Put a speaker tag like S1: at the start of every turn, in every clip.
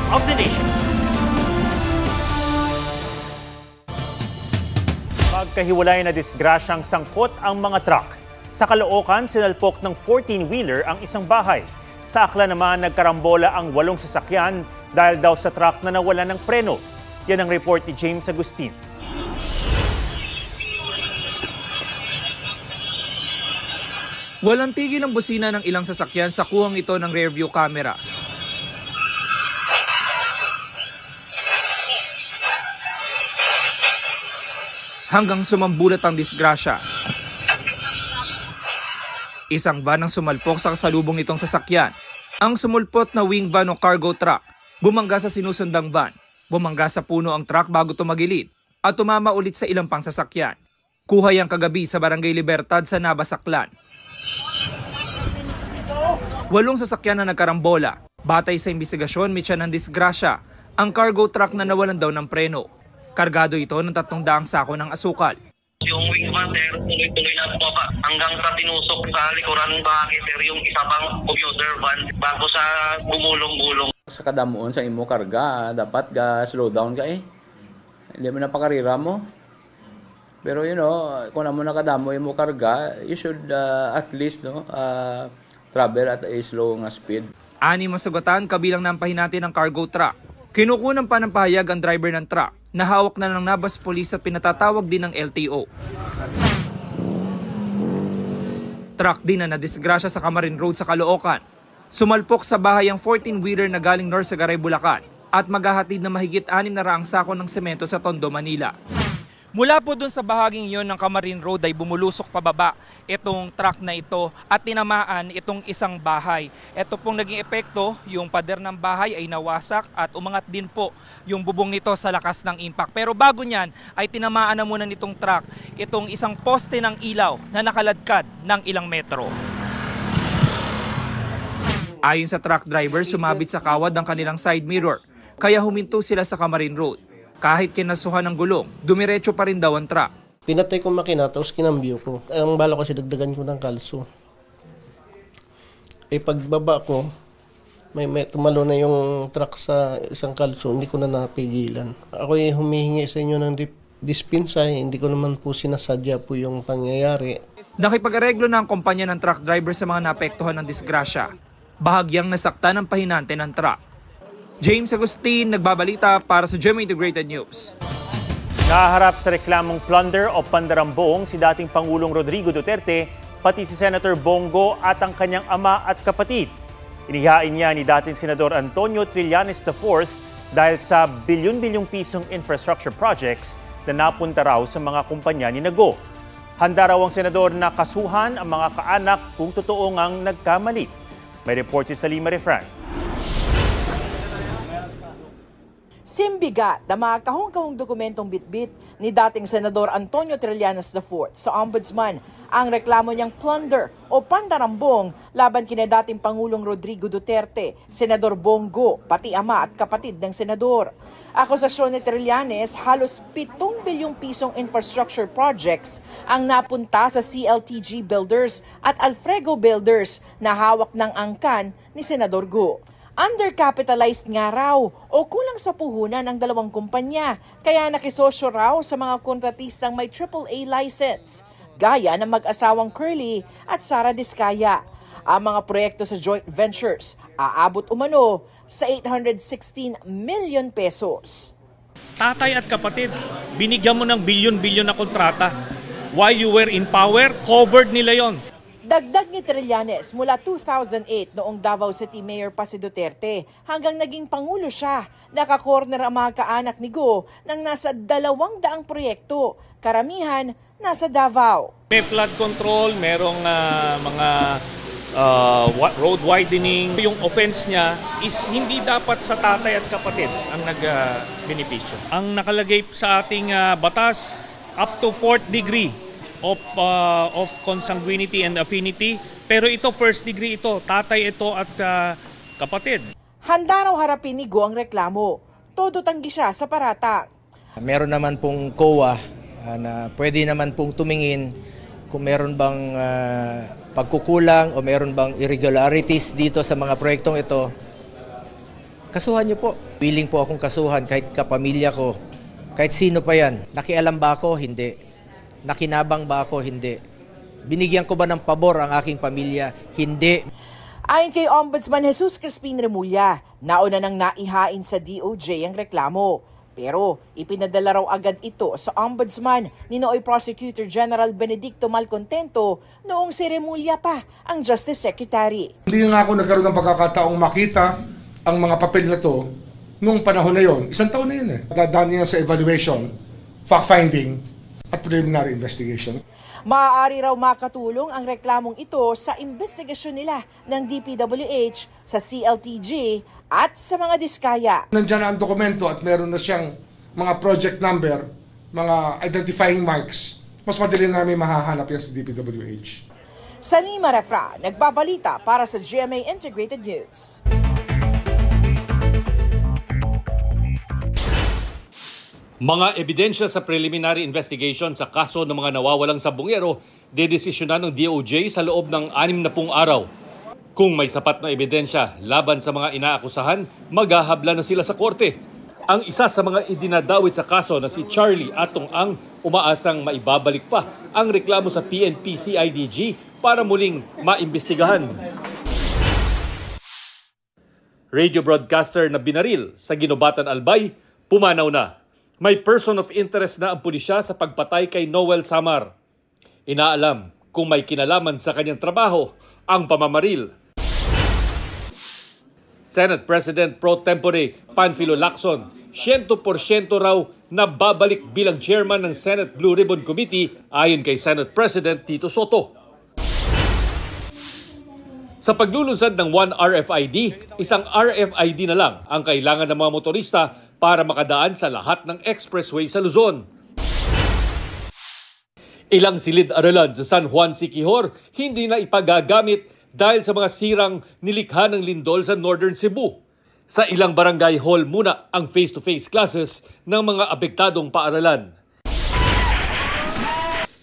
S1: of the nation. Magkahiwalay na disgrasyang sangkot ang mga truck. Sa Caloocan, sinalpok ng 14-wheeler ang isang bahay. Sa Aklan naman, nagkarambola ang 8 sasakyan dahil daw sa truck na nawala ng preno. Yan ang report ni James Agustin.
S2: Walang tigil ang busina ng ilang sasakyan sa kuhang ito ng rearview camera. Hanggang sumambulat ang disgrasya. Isang van ang sumalpok sa kasalubong nitong sasakyan. Ang sumulpot na wing van o cargo truck, bumangga sa sinusundang van. Bumangga sa puno ang truck bago tumagilid at tumama ulit sa ilang pang sasakyan. Kuha yang kagabi sa Barangay Libertad sa Navas, Aklan. 8 sasakyan na nagkarambola. Batay sa imbestigasyon, mitya ng disgrasya ang cargo truck na nawalan daw ng preno. Kargado ito ng 300 sako ng asukal.
S3: Yung wing van, sir, tuloy-tuloy na bumaba hanggang sa tinusok sa likuran bahagi, sir, yung isa pang commuter van bago sa gumulong-gulong.
S4: Sa kadamuon sa imo karga, dapat slow down ka eh. Hindi mo napakarira mo. Pero kung mo nakadamo imo karga, you should at least travel at a slow speed.
S2: 6 masugatan kabilang ng pahinati ng cargo truck. Kinukunan pa ng pahayag ang driver ng truck na hawak na ng Navas Police at pinatatawag din ng LTO. Truck din na nadisgrasya sa Camarin Road sa Caloocan. Sumalpok sa bahay ang 14-wheeler na galing North Sagaray, Bulacan at maghahatid na mahigit 600 sako ng semento sa Tondo, Manila. Mula po dun sa bahaging yon ng Camarin Road ay bumulusok pababa itong truck na ito at tinamaan itong isang bahay. Ito pong naging epekto, yung pader ng bahay ay nawasak at umangat din po yung bubong nito sa lakas ng impact. Pero bago niyan ay tinamaan na muna nitong truck itong isang poste ng ilaw na nakaladkad ng ilang metro. Ayon sa truck driver, sumabit sa kawad ang kanilang side mirror kaya huminto sila sa Camarin Road. Kahit kinasuhan ng gulong, dumiretso pa rin daw ang truck.
S5: Pinatay ko makina, tapos kinambyo ko. Ang bala ko kasi dagdagan ko ng kalso. Pagbaba ko, may tumalo na yung truck sa isang kalso, hindi ko na napigilan. Ako humihingi sa inyo ng dispensa, hindi ko naman po sinasadya po yung pangyayari.
S2: Nakipag-areglo na ang kumpanya ng truck driver sa mga naapektuhan ng disgrasya. Bahagyang nasaktan ang pahinante ng truck. James Agustin, nagbabalita para sa GMA Integrated News.
S1: Naharap sa reklamong plunder o pandarambong si dating Pangulong Rodrigo Duterte, pati si Senator Bongo at ang kanyang ama at kapatid. Inihain niya ni dating Senador Antonio Trillanes IV dahil sa bilyon-bilyong pisong infrastructure projects na napunta raw sa mga kumpanya ni Go. Handa raw ang senador na kasuhan ang mga kaanak kung totoo ngang nagkamali. May report si Salima Refran.
S6: Simbigat na mga kahong-kahong dokumentong bitbit ni dating Senador Antonio Trillanes IV sa Ombudsman ang reklamo niyang plunder o pandarambong laban kina dating Pangulong Rodrigo Duterte, Senador Bongo, pati ama at kapatid ng senador. Akusasyon ni Trillanes, halos 7 bilyong pisong infrastructure projects ang napunta sa CLTG Builders at Alfrego Builders na hawak ng angkan ni Senador Go. Undercapitalized nga raw o kulang sa puhunan ng dalawang kumpanya kaya nakisosyo raw sa mga kontratistang may AAA license gaya ng mag-asawang Curly at Sara Diskaya. Ang mga proyekto sa joint ventures aabot umano sa 816 million pesos.
S7: Tatay at kapatid, binigyan mo ng bilyon-bilyon na kontrata. While you were in power, covered nila yon.
S6: Dagdag ni Trillanes mula 2008 noong Davao City Mayor pa si Duterte hanggang naging Pangulo siya, nakakorner ang mga kaanak ni Go ng nasa 200 proyekto, karamihan nasa Davao.
S7: May flood control, merong mga road widening. Yung offense niya is hindi dapat sa tatay at kapatid ang nag-benepisyo. Ang nakalagay sa ating batas, up to 4th degree of consanguinity and affinity. Pero ito, first degree ito, tatay ito at kapatid.
S6: Handa raw harapin ni Go ang reklamo. Todo tanggi siya sa paratang.
S8: Meron naman pong COA na pwede naman pong tumingin kung meron bang pagkukulang o meron bang irregularities dito sa mga proyektong ito. Kasuhan niyo po. Willing po akong kasuhan kahit kapamilya ko, kahit sino pa yan. Nakialam ba ako? Hindi. Nakinabang ba ako? Hindi. Binigyan ko ba ng pabor ang aking pamilya? Hindi.
S6: Ayon kay Ombudsman Jesus Crispin Remulla, nauna nang naihain sa DOJ ang reklamo. Pero ipinadala raw agad ito sa Ombudsman ni Nooy Prosecutor General Benedicto Malcontento noong si Remulla pa ang Justice Secretary.
S9: Hindi nga ako nagkaroon ng pagkakataong makita ang mga papel na to nung panahon na yon. 1 taon na yun eh. Dadaan yan sa evaluation, fact-finding at preliminary investigation.
S6: Maaari raw makatulong ang reklamong ito sa investigasyon nila ng DPWH, sa CLTG at sa mga diskaya.
S9: Nandiyan na ang dokumento at meron na siyang mga project number, mga identifying marks. Mas madali namin mahahanap yan sa DPWH.
S6: Salima Refra, nagbabalita para sa GMA Integrated News.
S7: Mga ebidensya sa preliminary investigation sa kaso ng mga nawawalang sabongero, dedesisyonan ng DOJ sa loob ng 60 araw. Kung may sapat na ebidensya laban sa mga inaakusahan, maghahabla na sila sa korte. Ang isa sa mga idinadawit sa kaso na si Charlie Atong Ang umaasang maibabalik pa ang reklamo sa PNP-CIDG para muling maimbestigahan. Radio broadcaster na binaril sa Ginobatan Albay, pumanaw na. May person of interest na ang pulisya sa pagpatay kay Noel Samar. Inaalam kung may kinalaman sa kanyang trabaho ang pamamaril. Senate President Pro Tempore Panfilo Lacson, 100% raw na babalik bilang chairman ng Senate Blue Ribbon Committee ayon kay Senate President Tito Soto. Sa paglulunsad ng One RFID, isang RFID na lang ang kailangan ng mga motorista para makadaan sa lahat ng expressway sa Luzon. Ilang silid-aralan sa San Juan Siquijor hindi na ipagagamit dahil sa mga sirang nilikha ng lindol sa Northern Cebu. Sa ilang barangay hall muna ang face-to-face classes ng mga apektadong paaralan.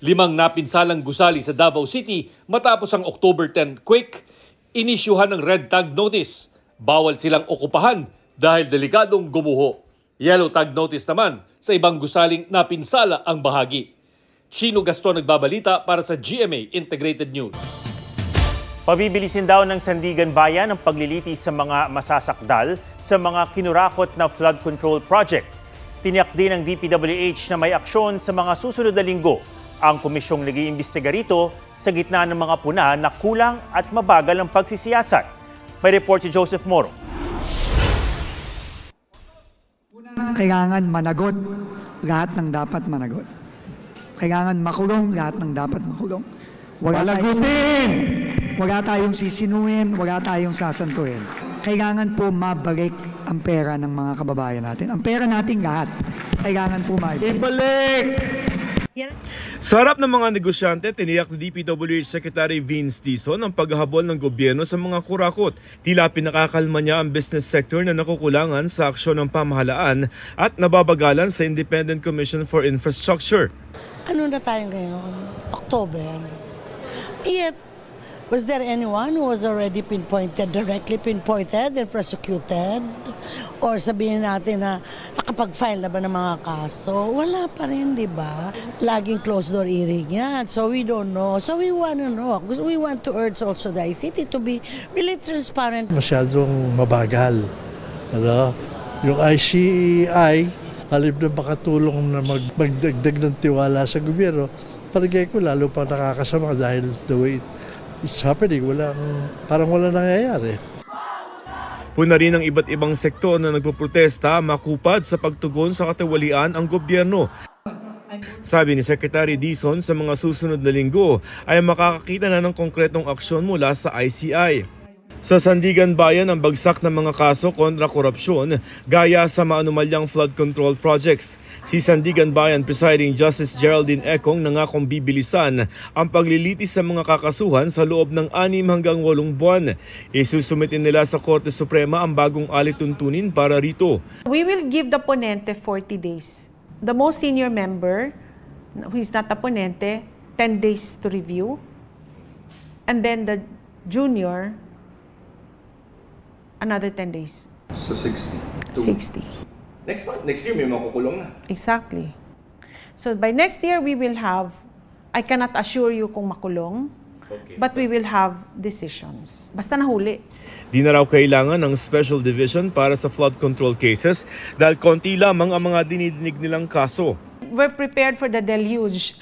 S7: 5 napinsalang gusali sa Davao City matapos ang October 10 quake, inisyuhan ng red tag notice. Bawal silang okupahan dahil delikadong gumuho. Yellow tag notice naman sa ibang gusaling napinsala ang bahagi. Chino Gaston nagbabalita para sa GMA Integrated News.
S1: Pabibilisin daw ng Sandigan Bayan ang paglilitis sa mga masasakdal sa mga kinurakot na flood control project. Tiniyak din ng DPWH na may aksyon sa mga susunod na linggo. Ang komisyong nag-iimbestiga rito sa gitna ng mga puna na kulang at mabagal ang pagsisiyasat. May report si Joseph Moro.
S10: Kailangan managot lahat ng dapat managot. Kailangan makulong lahat ng dapat makulong. Wala tayong sisinuhin, wala tayong sasantuhin. Kailangan po mabalik ang pera ng mga kababayan natin. Ang pera nating lahat. Kailangan po maibalik.
S11: Sa harap ng mga negosyante, tiniyak ni DPWH Secretary Vince Dizon ang paghahabol ng gobyerno sa mga kurakot. Tila pinakakalma niya ang business sector na nakukulangan sa aksyon ng pamahalaan at nababagalan sa Independent Commission for Infrastructure.
S12: Ano na tayo ngayon? October. Yet, was there anyone who was already directly pinpointed and prosecuted? Or sabihin natin na nakapag-file na ba ng mga kaso? Wala pa rin, di ba? Laging closed-door hearing yan. So we don't know. So we want to know. Because we want to urge also the ICT to be really transparent.
S5: Masyadong mabagal. Ano? Yung ICI, halip na makatulong na magdagdag ng tiwala sa gobyerno, palagay ko lalo pa nakakasama dahil the way it's happening, parang wala nangyayari.
S11: Puna rin ng iba't ibang sektor na nagpoprotesta makupad sa pagtugon sa katiwalian ang gobyerno. Sabi ni Secretary Dizon, sa mga susunod na linggo ay makakakita na ng konkretong aksyon mula sa ICI. Sa Sandigan Bayan ang bagsak ng mga kaso kontra korupsyon gaya sa maanumalyang flood control projects. Si Sandigan Bayan Presiding Justice Geraldine Econg nangakong bibilisan ang paglilitis sa mga kakasuhan sa loob ng 6 hanggang 8 buwan. Isusumitin nila sa Korte Suprema ang bagong alituntunin para rito.
S13: We will give the ponente 40 days. The most senior member, who is not a ponente, 10 days to review. And then the junior, another 10 days.
S11: So 60.
S13: 60.
S11: Next year may makukulong na.
S13: Exactly. So by next year, we will have, I cannot assure you kung makulong, but we will have decisions. Basta nahuli.
S11: Di na raw kailangan ng special division para sa flood control cases dahil konti lamang ang mga dinidinig nilang kaso.
S13: We're prepared for the deluge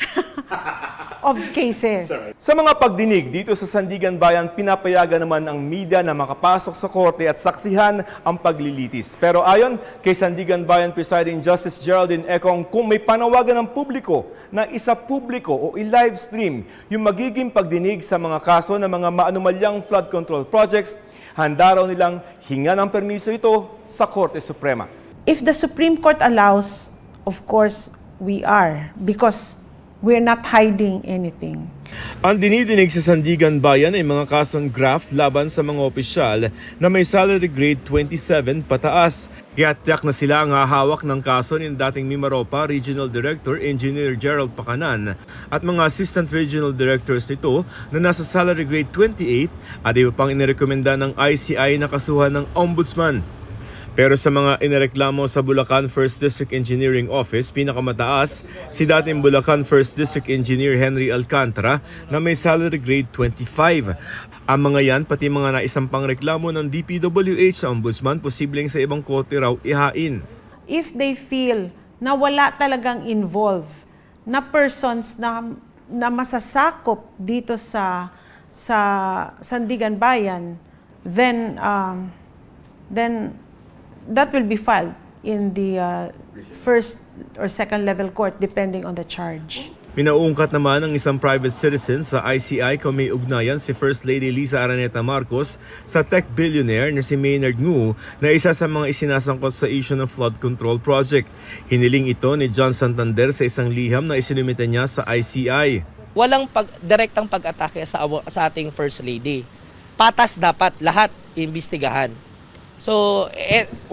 S13: of cases.
S11: Sa mga pagdinig dito sa Sandigan Bayan, pinapayagan naman ang media na makapasok sa korte at saksihan ang paglilitis. Pero ayon kay Sandigan Bayan Presiding Justice Geraldine Econg, kung may panawagan ng publiko na isa publiko o i-live stream yung magiging pagdinig sa mga kaso ng mga maanumalyang flood control projects, handa raw nilang hingan ng permiso ito sa Korte Suprema.
S13: If the Supreme Court allows, of course, we are, because we're not hiding anything.
S11: Ang dinidinig sa Sandigan Bayan ay mga kasong graft laban sa mga opisyal na may salary grade 27 pataas. Kaya tiyak na sila ang hahawak ng kaso ni dating Mimaropa Regional Director Engineer Gerald Pacanan at mga Assistant Regional Directors nito na nasa salary grade 28 at iba pang inirekomenda ng ICI na kasuhan ng Ombudsman. Pero sa mga inireklamo sa Bulacan 1st District Engineering Office, pinakamataas si dating Bulacan 1st District Engineer Henry Alcantara na may salary grade 25. Ang mga yan, pati mga naisampang reklamo ng DPWH sa Ombudsman, posibleng sa ibang korte raw ihain.
S13: If they feel na wala talagang involved na persons na masasakop dito sa Sandigan Bayan, then that will be filed in the first or second level court depending on the charge.
S11: Pinaungkat naman ng isang private citizen sa ICI kung may ugnayan si First Lady Liza Araneta Marcos sa tech billionaire na si Maynard Ngu na isa sa mga isinasangkot sa issue ng flood control project. Hiniling ito ni John Santander sa isang liham na isinumite niya sa ICI.
S14: Walang direktang pag-atake sa ating First Lady. Patas dapat lahat imbestigahan. So,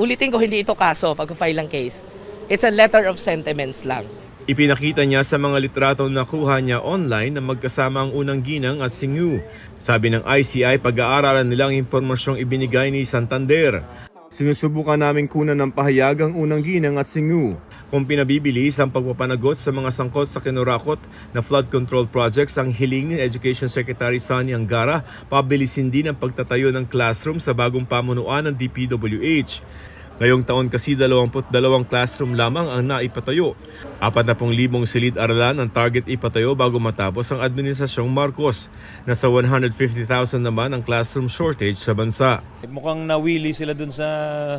S14: ulitin ko, hindi ito kaso pag-file ng case. It's a letter of sentiments lang.
S11: Ipinakita niya sa mga litratong nakuha niya online na magkasama ang unang ginang at si Ngu. Sabi ng ICI, pag-aaralan nilang impormasyong ibinigay ni Santander. Sinusubukan namin kunan ng pahayag ang unang ginang at si Ngu. Kung pinabibilis ang pagpapanagot sa mga sangkot sa kinurakot na flood control projects, ang hiling ni Education Secretary Sonny Angara, pabilisin din ang pagtatayo ng classroom sa bagong pamunuan ng DPWH. Ngayong taon kasi 22 classroom lamang ang naipatayo. 40,000 silid-aralan ang target ipatayo bago matapos ang Administrasyong Marcos. Nasa 150,000 naman ang classroom shortage sa bansa.
S15: Mukhang nawili sila dun sa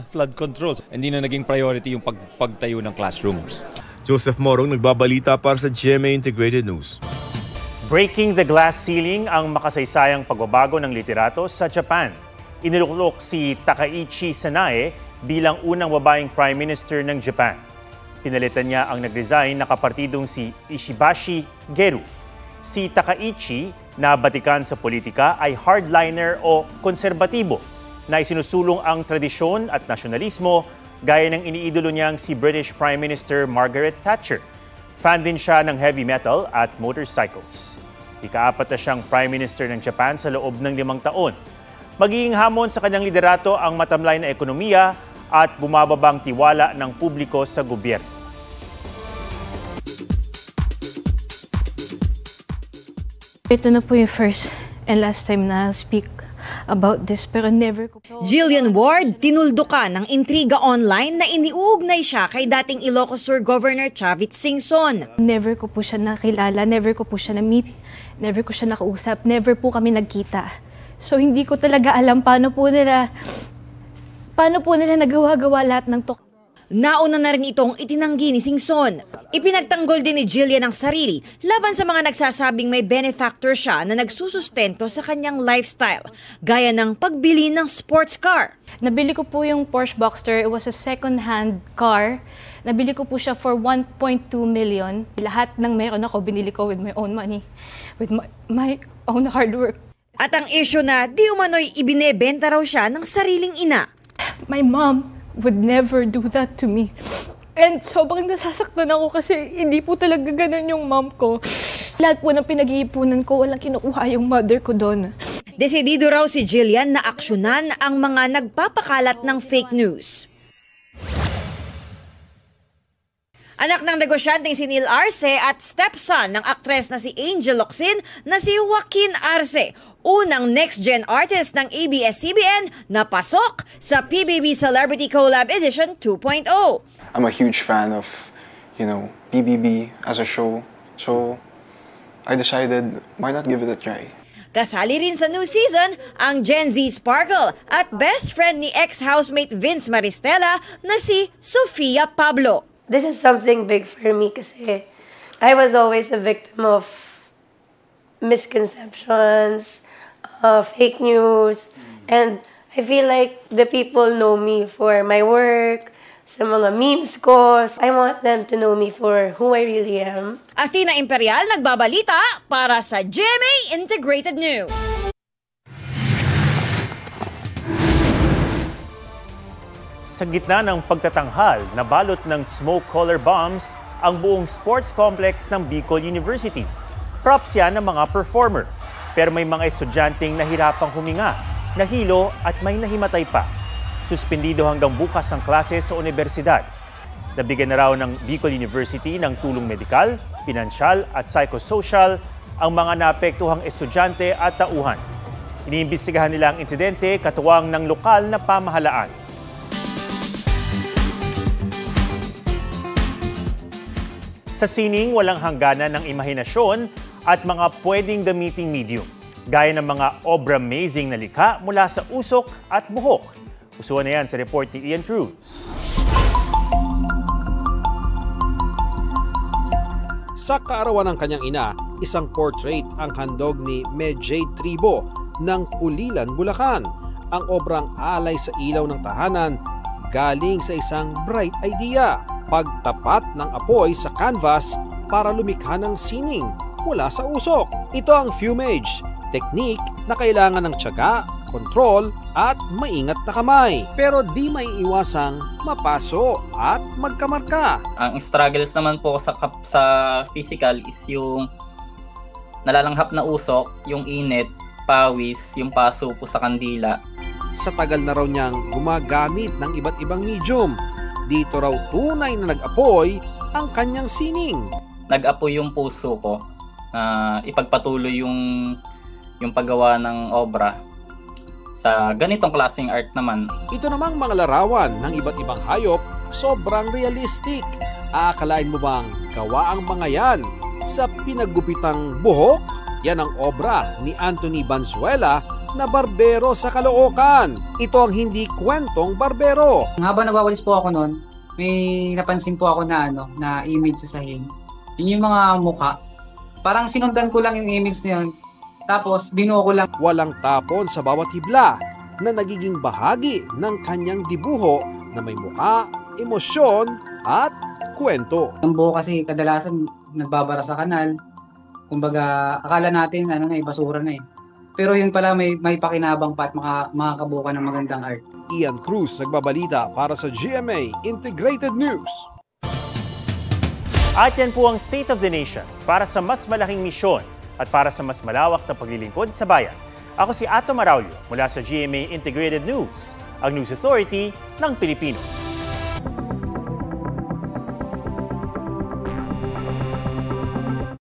S15: flood control. Hindi na naging priority yung pagtayo ng classrooms.
S11: Joseph Morong, nagbabalita para sa GMA Integrated News.
S1: Breaking the glass ceiling ang makasaysayang pagbabago ng literato sa Japan. Iniluklok si Takaichi Sanae bilang unang babaeng Prime Minister ng Japan. Pinalitan niya ang nag-resign na kapartidong si Ishibashi Geru. Si Takaichi, na batikan sa politika, ay hardliner o konserbatibo na isinusulong ang tradisyon at nasyonalismo gaya ng iniidolo niyang si British Prime Minister Margaret Thatcher. Fan din siya ng heavy metal at motorcycles. Ika-4 na siyang Prime Minister ng Japan sa loob ng 5 taon. Magiging hamon sa kanyang liderato ang matamlay na ekonomiya at bumababang tiwala ng publiko sa gobyerno.
S16: Ito na po yung first and last time na I'll speak about this, pero never ko po.
S17: Jillian Ward, tinuldukan ng intriga online na iniuugnay siya kay dating Ilocos Sur Governor Chavit Singson.
S16: Never ko po siya nakilala, never ko po siya na-meet, never ko siya nakausap, never po kami nagkita. So hindi ko talaga alam paano po nila nagawa-gawa lahat ng
S17: Nauna na rin itong itinanggi ni Singson. Ipinagtanggol din ni Jillian ang sarili laban sa mga nagsasabing may benefactor siya na nagsusustento sa kanyang lifestyle, gaya ng pagbili ng sports car.
S16: Nabili ko po yung Porsche Boxster. It was a second-hand car. Nabili ko po siya for 1.2 million. Lahat ng meron ako, binili ko with my own money, with my own hard work.
S17: At ang issue na di umano'y ibinebenta raw siya ng sariling ina.
S16: My mom would never do that to me. And sobrang nasasaktan ako kasi hindi po talaga ganun yung mom ko. Lahat po ng pinag-iipunan ko, walang kinukuha yung mother ko doon.
S17: Desidido raw si Jillian na aksyonan ang mga nagpapakalat ng fake news. Anak ng negosyanteng si Neil Arce at stepson ng aktres na si Angel Locsin na si Joaquin Arce, unang next-gen artist ng ABS-CBN na pasok sa PBB Celebrity Collab Edition 2.0.
S18: I'm a huge fan of, PBB as a show, so I decided, why not give it a try?
S17: Kasali rin sa new season ang Gen Z Sparkle at best friend ni ex-housemate Vince Maristella na si Sofia Pablo.
S19: This is something big for me kasi I was always a victim of misconceptions, fake news, and I feel like the people know me for my work, sa mga memes ko. I want them to know me for who I really am.
S17: Athena Imperial nagbabalita para sa GMA Integrated News.
S1: Sa gitna ng pagtatanghal na balot ng smoke collar bombs ang buong sports complex ng Bicol University. Props yan ng mga performer. Pero may mga estudyanteng nahirapang huminga, nahilo at may nahimatay pa. Suspendido hanggang bukas ang klase sa universidad. Nabigyan na raw ng Bicol University ng tulong medikal, pinansyal at psychosocial ang mga naapektuhang estudyante at tauhan. Iniimbestigahan nila ang insidente katuwang ng lokal na pamahalaan. Sa sining, walang hangganan ng imahinasyon at mga pwedeng gamiting medium, gaya ng mga obra-amazing na likha mula sa usok at buhok. Usuan na yan sa report ni Ian Cruz.
S20: Sa kaarawan ng kanyang ina, isang portrait ang handog ni Medjay Tribo ng Pulilan, Bulacan. Ang obrang alay sa ilaw ng tahanan galing sa isang bright idea. Pagtapat ng apoy sa canvas para lumikha ng sining mula sa usok. Ito ang fumage, technique na kailangan ng tiyaga, kontrol at maingat na kamay. Pero di may iwasang mapaso at magkamarka.
S21: Ang struggles naman po sa physical is yung nalalanghap na usok, yung init, pawis, yung paso po sa kandila.
S20: Sa tagal na raw niyang gumagamit ng iba't ibang medium, dito raw tunay na nag-apoy ang kanyang sining.
S21: Nag-apoy yung puso ko na ipagpatuloy yung paggawa ng obra sa ganitong klaseng art naman.
S20: Ito namang mga larawan ng iba't ibang hayop, sobrang realistic. Aakalain mo bang gawa ang mga yan sa pinagupitang buhok? Yan ang obra ni Anthony Banzuela na barbero sa Caloocan. Ito ang hindi kwentong barbero.
S22: Habang nagwawalis po ako noon, may napansin po ako na image sa sahig. Yun yung mga mukha. Parang sinundan ko lang yung image na yun. Tapos binuo ko lang.
S20: Walang tapon sa bawat hibla na nagiging bahagi ng kanyang dibuho na may mukha, emosyon at kwento.
S22: Ang buho kasi kadalasan nagbabara sa kanal. Kumbaga akala natin basura na eh. Pero yun pala may pakinabang pa at makakabuka ng magandang art.
S20: Ian Cruz nagbabalita para sa GMA Integrated News.
S1: At yan po ang State of the Nation para sa mas malaking misyon at para sa mas malawak na paglilingkod sa bayan. Ako si Ato Maraulio mula sa GMA Integrated News, ang News Authority ng Pilipino.